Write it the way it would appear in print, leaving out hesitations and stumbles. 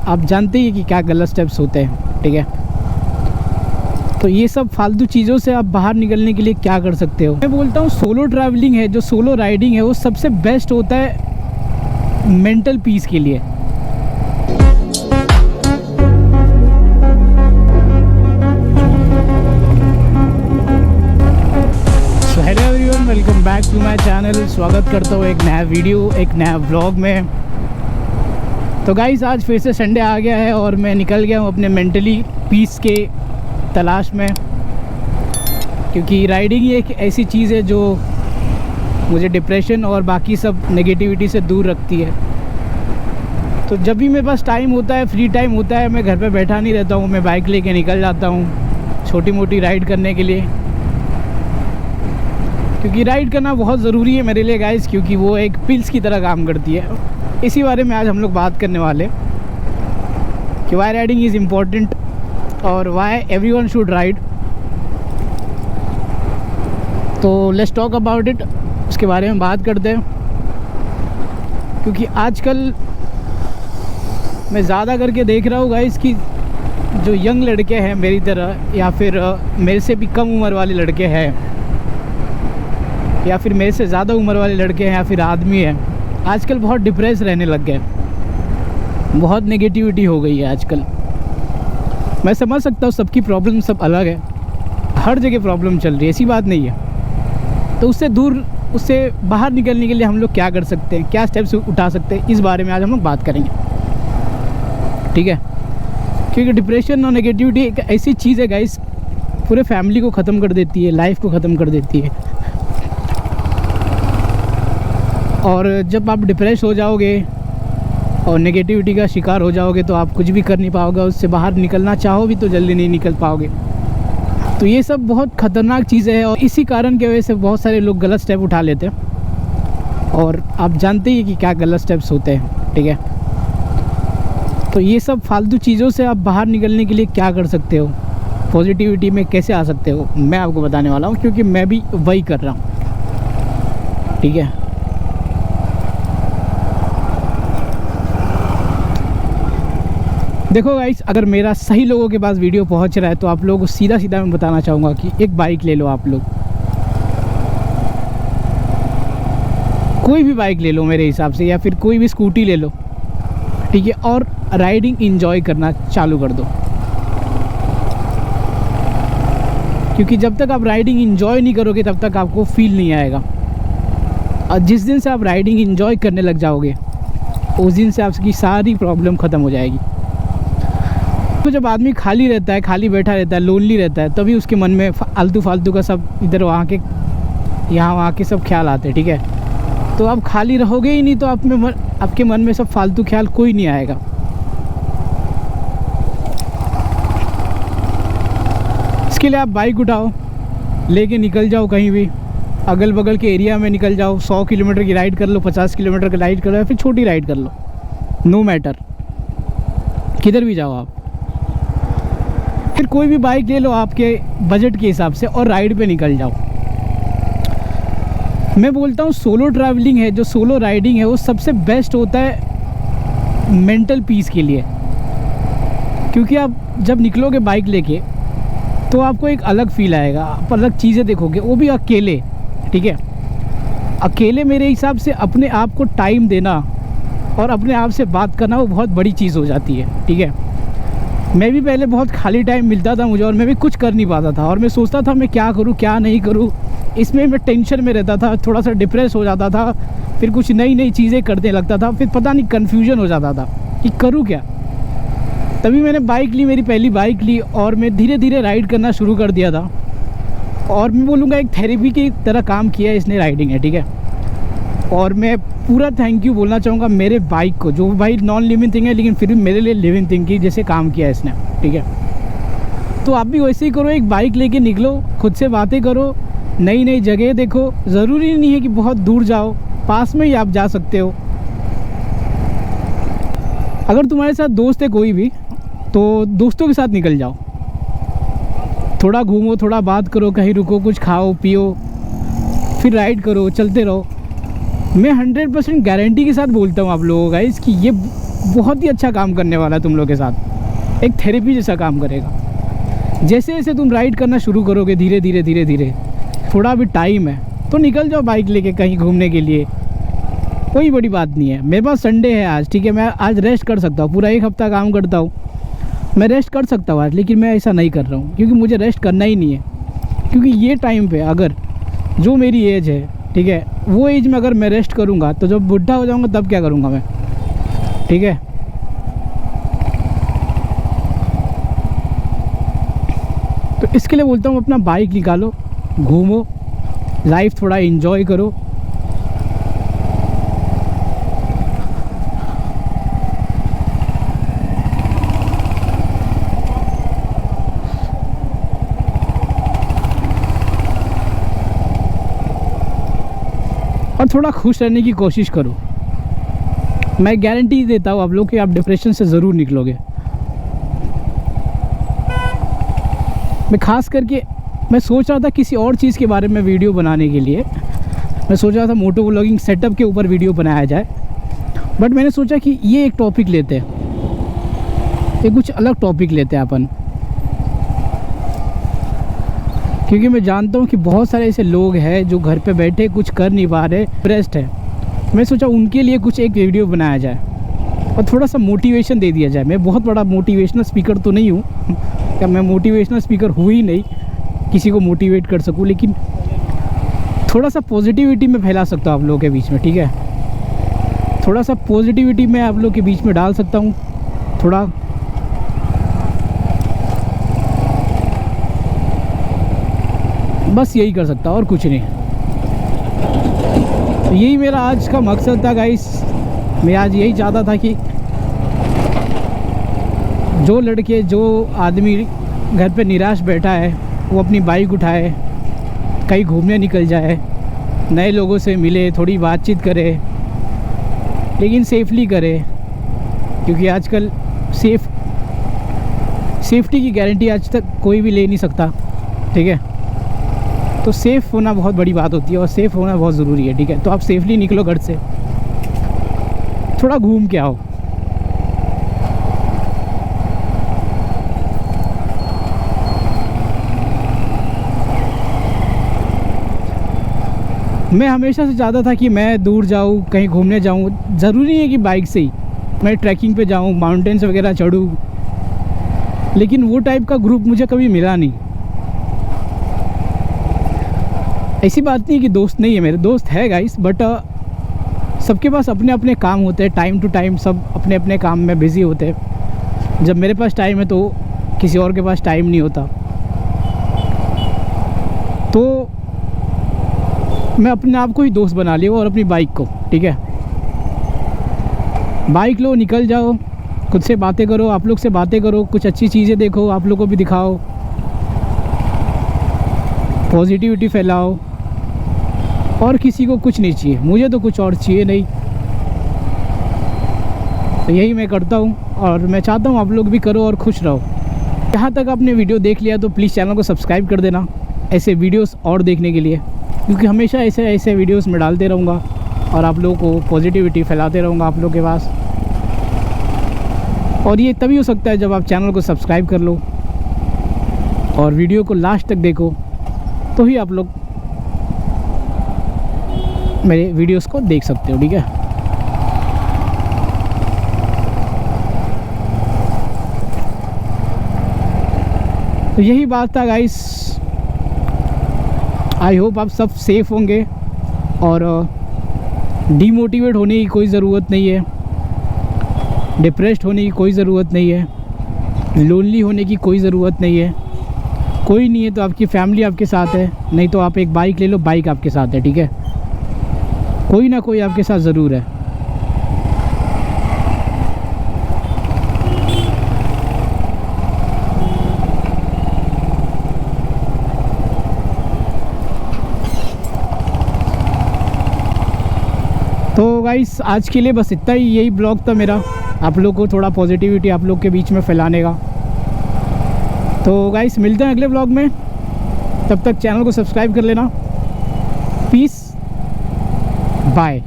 आप जानते ही कि क्या गलत स्टेप्स होते हैं, ठीक है। तो ये सब फालतू चीज़ों से आप बाहर निकलने के लिए क्या कर सकते हो। मैं बोलता हूँ सोलो ट्रैवलिंग है, जो सोलो राइडिंग है, वो सबसे बेस्ट होता है मेंटल पीस के लिए। Hello everyone, welcome back to my channel. स्वागत करता हूँ एक नया वीडियो, एक नया व्लॉग में। तो गाइस, आज फिर से संडे आ गया है और मैं निकल गया हूँ अपने मेंटली पीस के तलाश में, क्योंकि राइडिंग ही एक ऐसी चीज़ है जो मुझे डिप्रेशन और बाकी सब नेगेटिविटी से दूर रखती है। तो जब भी मेरे पास टाइम होता है, फ्री टाइम होता है, मैं घर पे बैठा नहीं रहता हूँ, मैं बाइक लेके निकल जाता हूँ छोटी मोटी राइड करने के लिए। क्योंकि राइड करना बहुत ज़रूरी है मेरे लिए गाइस, क्योंकि वो एक पिल्स की तरह काम करती है। इसी बारे में आज हम लोग बात करने वाले कि वाई राइडिंग इज़ इम्पॉर्टेंट और वाई एवरीवन शुड राइड। तो लेट्स टॉक अबाउट इट, उसके बारे में बात करते हैं। क्योंकि आजकल मैं ज़्यादा करके देख रहा हूँ गाइस कि जो यंग लड़के हैं मेरी तरह, या फिर मेरे से भी कम उम्र वाले लड़के हैं, या फिर मेरे से ज़्यादा उम्र वाले लड़के हैं, या फिर आदमी हैं, आजकल बहुत डिप्रेस रहने लग गए। बहुत नेगेटिविटी हो गई है आजकल। मैं समझ सकता हूँ सबकी प्रॉब्लम सब अलग है, हर जगह प्रॉब्लम चल रही है, ऐसी बात नहीं है। तो उससे दूर, उससे बाहर निकलने के लिए हम लोग क्या कर सकते हैं, क्या स्टेप्स उठा सकते हैं, इस बारे में आज हम लोग बात करेंगे, ठीक है। क्योंकि डिप्रेशन और नेगेटिविटी एक ऐसी चीज़ है गाइस, पूरे फैमिली को ख़त्म कर देती है, लाइफ को ख़त्म कर देती है। और जब आप डिप्रेस हो जाओगे और नेगेटिविटी का शिकार हो जाओगे तो आप कुछ भी कर नहीं पाओगे, उससे बाहर निकलना चाहो भी तो जल्दी नहीं निकल पाओगे। तो ये सब बहुत ख़तरनाक चीज़ें हैं और इसी कारण की वजह से बहुत सारे लोग गलत स्टेप उठा लेते हैं। और आप जानते ही कि क्या गलत स्टेप्स होते हैं, ठीक है। तो ये सब फालतू चीज़ों से आप बाहर निकलने के लिए क्या कर सकते हो, पॉजिटिविटी में कैसे आ सकते हो, मैं आपको बताने वाला हूँ, क्योंकि मैं भी वही कर रहा हूँ, ठीक है। देखो गाइस, अगर मेरा सही लोगों के पास वीडियो पहुंच रहा है तो आप लोगों को सीधा सीधा मैं बताना चाहूँगा कि एक बाइक ले लो, आप लोग कोई भी बाइक ले लो मेरे हिसाब से, या फिर कोई भी स्कूटी ले लो, ठीक है, और राइडिंग एंजॉय करना चालू कर दो। क्योंकि जब तक आप राइडिंग एंजॉय नहीं करोगे तब तक आपको फील नहीं आएगा। और जिस दिन से आप राइडिंग एंजॉय करने लग जाओगे उस दिन से आपकी सारी प्रॉब्लम ख़त्म हो जाएगी। तो जब आदमी खाली रहता है, खाली बैठा रहता है, लोनली रहता है, तभी उसके मन में आलतू फालतू का सब इधर वहाँ के यहाँ वहाँ के सब ख्याल आते हैं, ठीक है। तो आप खाली रहोगे ही नहीं तो आपके मन में सब फालतू ख्याल कोई नहीं आएगा। इसके लिए आप बाइक उठाओ, लेके निकल जाओ कहीं भी, अगल बगल के एरिया में निकल जाओ। 100 किलोमीटर की राइड कर लो, 50 किलोमीटर की राइड कर लो, या फिर छोटी राइड कर लो, नो मैटर, किधर भी जाओ आप। फिर कोई भी बाइक ले लो आपके बजट के हिसाब से और राइड पे निकल जाओ। मैं बोलता हूँ सोलो ट्रैवलिंग है, जो सोलो राइडिंग है, वो सबसे बेस्ट होता है मेंटल पीस के लिए। क्योंकि आप जब निकलोगे बाइक लेके तो आपको एक अलग फील आएगा, आप अलग चीज़ें देखोगे, वो भी अकेले, ठीक है। अकेले मेरे हिसाब से अपने आप को टाइम देना और अपने आप से बात करना, वो बहुत बड़ी चीज़ हो जाती है, ठीक है। मैं भी पहले बहुत खाली टाइम मिलता था मुझे और मैं भी कुछ कर नहीं पाता था, और मैं सोचता था मैं क्या करूं क्या नहीं करूं, इसमें मैं टेंशन में रहता था, थोड़ा सा डिप्रेस हो जाता था, फिर कुछ नई नई चीज़ें करने लगता था, फिर पता नहीं कन्फ्यूजन हो जाता था कि करूं क्या। तभी मैंने बाइक ली, मेरी पहली बाइक ली, और मैं धीरे धीरे राइड करना शुरू कर दिया था। और मैं बोलूँगा एक थेरेपी की तरह काम किया है इसने राइडिंग है, ठीक है। और मैं पूरा थैंक यू बोलना चाहूँगा मेरे बाइक को, जो भाई नॉन लिविंग थिंग है लेकिन फिर भी मेरे लिए लिविंग थिंग की जैसे काम किया है इसने, ठीक है। तो आप भी वैसे ही करो, एक बाइक लेके निकलो, खुद से बातें करो, नई नई जगह देखो। ज़रूरी नहीं है कि बहुत दूर जाओ, पास में ही आप जा सकते हो। अगर तुम्हारे साथ दोस्त है कोई भी तो दोस्तों के साथ निकल जाओ, थोड़ा घूमो, थोड़ा बात करो, कहीं रुको, कुछ खाओ पियो, फिर राइड करो, चलते रहो। मैं 100% गारंटी के साथ बोलता हूँ आप लोगों का कि ये बहुत ही अच्छा काम करने वाला है तुम लोग के साथ, एक थेरेपी जैसा काम करेगा। जैसे जैसे तुम राइड करना शुरू करोगे धीरे धीरे धीरे धीरे, थोड़ा भी टाइम है तो निकल जाओ बाइक लेके कहीं घूमने के लिए, कोई बड़ी बात नहीं है। मेरे पास संडे है आज, ठीक है, मैं आज रेस्ट कर सकता हूँ, पूरा एक हफ्ता काम करता हूँ, मैं रेस्ट कर सकता हूँ आज, लेकिन मैं ऐसा नहीं कर रहा हूँ क्योंकि मुझे रेस्ट करना ही नहीं है। क्योंकि ये टाइम पे अगर जो मेरी एज है, ठीक है, वो एज में अगर मैं रेस्ट करूँगा तो जब बुढ़ा हो जाऊँगा तब क्या करूँगा मैं, ठीक है। तो इसके लिए बोलता हूँ अपना बाइक निकालो, घूमो, लाइफ थोड़ा एंजॉय करो। और थोड़ा खुश रहने की कोशिश करो। मैं गारंटी देता हूँ आप लोग कि आप डिप्रेशन से ज़रूर निकलोगे। मैं ख़ास करके मैं सोच रहा था किसी और चीज़ के बारे में वीडियो बनाने के लिए, मैं सोच रहा था मोटो व्लॉगिंग सेटअप के ऊपर वीडियो बनाया जाए, बट मैंने सोचा कि ये एक टॉपिक लेते हैं, ये कुछ अलग टॉपिक लेते हैं अपन, क्योंकि मैं जानता हूँ कि बहुत सारे ऐसे लोग हैं जो घर पे बैठे कुछ कर नहीं पा रहे, डिप्रेस्ड है। मैं सोचा उनके लिए कुछ एक वीडियो बनाया जाए और थोड़ा सा मोटिवेशन दे दिया जाए। मैं बहुत बड़ा मोटिवेशनल स्पीकर तो नहीं हूँ, क्या मैं मोटिवेशनल स्पीकर हूँ ही नहीं किसी को मोटिवेट कर सकूँ, लेकिन थोड़ा सा पॉजिटिविटी में फैला सकता हूँ आप लोगों के बीच में, ठीक है। थोड़ा सा पॉजिटिविटी मैं आप लोग के बीच में डाल सकता हूँ, थोड़ा बस यही कर सकता और कुछ नहीं। तो यही मेरा आज का मकसद था गाइस। मैं आज यही चाहता था कि जो लड़के, जो आदमी घर पे निराश बैठा है, वो अपनी बाइक उठाए, कहीं घूमने निकल जाए, नए लोगों से मिले, थोड़ी बातचीत करे, लेकिन सेफली करे, क्योंकि आजकल सेफ्टी की गारंटी आज तक कोई भी ले नहीं सकता, ठीक है। तो सेफ़ होना बहुत बड़ी बात होती है और सेफ़ होना बहुत ज़रूरी है, ठीक है। तो आप सेफली निकलो घर से, थोड़ा घूम के आओ। मैं हमेशा से चाहता था कि मैं दूर जाऊँ, कहीं घूमने जाऊँ। ज़रूरी नहीं है कि बाइक से ही, मैं ट्रैकिंग पे जाऊँ, माउंटेन्स वगैरह चढ़ूँ, लेकिन वो टाइप का ग्रुप मुझे कभी मिला नहीं। ऐसी बात नहीं कि दोस्त नहीं है, मेरे दोस्त है गाइस, बट सबके पास अपने अपने काम होते हैं, टाइम टू टाइम सब अपने अपने काम में बिज़ी होते हैं। जब मेरे पास टाइम है तो किसी और के पास टाइम नहीं होता, तो मैं अपने आप को ही दोस्त बना लिया और अपनी बाइक को, ठीक है। बाइक लो, निकल जाओ, खुद से बातें करो, आप लोग से बातें करो, कुछ अच्छी चीज़ें देखो, आप लोग को भी दिखाओ, पॉजिटिविटी फैलाओ। और किसी को कुछ नहीं चाहिए, मुझे तो कुछ और चाहिए नहीं। तो यही मैं करता हूँ और मैं चाहता हूँ आप लोग भी करो और खुश रहो। यहाँ तक आपने वीडियो देख लिया तो प्लीज़ चैनल को सब्सक्राइब कर देना ऐसे वीडियोस और देखने के लिए, क्योंकि हमेशा ऐसे वीडियोस में डालते रहूँगा और आप लोगों को पॉजिटिविटी फैलाते रहूँगा आप लोग के पास। और ये तभी हो सकता है जब आप चैनल को सब्सक्राइब कर लो और वीडियो को लास्ट तक देखो, तो ही आप लोग मेरे वीडियोस को देख सकते हो, ठीक है। तो यही बात था गाइस। आई होप आप सब सेफ होंगे और डीमोटिवेट होने की कोई ज़रूरत नहीं है, डिप्रेस्ड होने की कोई ज़रूरत नहीं है, लोनली होने की कोई ज़रूरत नहीं है। कोई नहीं है तो आपकी फैमिली आपके साथ है, नहीं तो आप एक बाइक ले लो, बाइक आपके साथ है, ठीक है। कोई ना कोई आपके साथ ज़रूर है। तो गाइस आज के लिए बस इतना ही, यही ब्लॉग था मेरा, आप लोग को थोड़ा पॉजिटिविटी आप लोग के बीच में फैलाने का। तो गाइस मिलते हैं अगले ब्लॉग में, तब तक चैनल को सब्सक्राइब कर लेना। Peace, bye.